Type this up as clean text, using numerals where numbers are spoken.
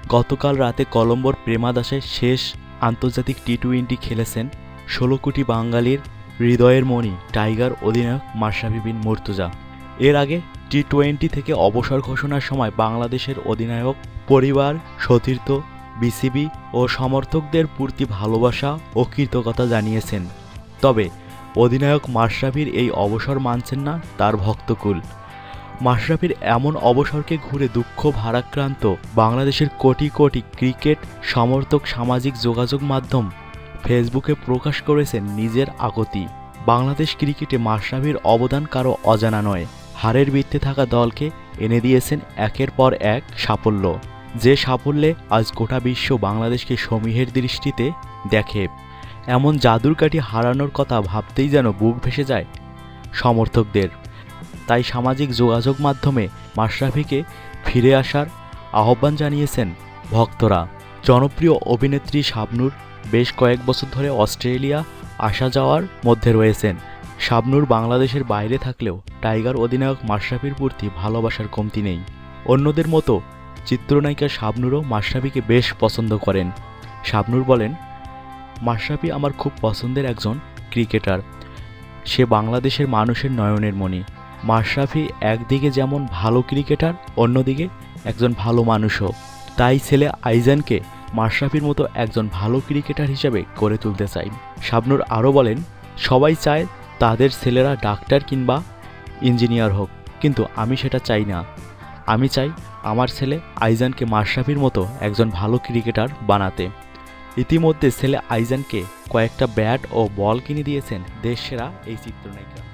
গতকাল রাতে কলম্বোর প্রেমাদাসে শেষ আন্তর্জাতিক টি-20 খেলেছেন ১৬ কোটি বাঙালির হৃদয়ের মণি টাইগার অধিনায়ক মাশরাফি বিন মুর্তজা। এর আগে টি-20 থেকে অবসর ঘোষণার সময় বাংলাদেশের অধিনায়ক পরিবার, সতীর্থ, বিসিবি ও সমর্থকদের প্রতি ভালোবাসা ও কৃতজ্ঞতা জানিয়েছেন। তবে অধিনায়ক মাশরাফির এই অবসর মানছেন না তার ভক্তকুল। মাশরাফির এমন অবসরকে ঘিরে দুঃখ ভারাক্রান্ত বাংলাদেশের কোটি কোটি ক্রিকেট সমর্থক সামাজিক যোগাযোগ মাধ্যম ফেসবুকে প্রকাশ করেছেন নিজের আকুতি। বাংলাদেশ ক্রিকেটে মাশরাফির অবদান কারো অজানা নয়। হারের বৃত্তে থাকা দলকে এনে দিয়েছেন একের পর এক সাফল্য, যে সাফল্যে আজ গোটা বিশ্ব বাংলাদেশকে সমীহের দৃষ্টিতে দেখে। এমন জাদুর কাঠি হারানোর কথা ভাবতেই যেন বুক ভেসে যায় সমর্থকদের। তাই সামাজিক যোগাযোগ মাধ্যমে মাশরাফিকে ফিরে আসার আহ্বান জানিয়েছেন ভক্তরা। জনপ্রিয় অভিনেত্রী শাবনূর বেশ কয়েক বছর ধরে অস্ট্রেলিয়া আসা যাওয়ার মধ্যে রয়েছেন। শাবনূর বাংলাদেশের বাইরে থাকলেও টাইগার অধিনায়ক মাশরাফির প্রতি ভালোবাসার কমতি নেই। অন্যদের মতো চিত্রনায়িকা শাবনূরও মাশরাফিকে বেশ পছন্দ করেন। শাবনূর বলেন, মাশরাফি আমার খুব পছন্দের একজন ক্রিকেটার। সে বাংলাদেশের মানুষের নয়নের মণি। মাশরাফি একদিকে যেমন ভালো ক্রিকেটার, অন্যদিকে একজন ভালো মানুষও। তাই ছেলে আইজানকে মাশরাফির মতো একজন ভালো ক্রিকেটার হিসেবে গড়ে তুলতে চাই। শাবনূর আরও বলেন, সবাই চায় তাদের ছেলেরা ডাক্তার কিংবা ইঞ্জিনিয়ার হোক, কিন্তু আমি সেটা চাই না। আমি চাই আমার ছেলে আইজানকে মাশরাফির মতো একজন ভালো ক্রিকেটার বানাতে। ইতিমধ্যে ছেলে আইজানকে কয়েকটা ব্যাট ও বল কিনে দিয়েছেন দেশসেরা এই চিত্রনায়িকা।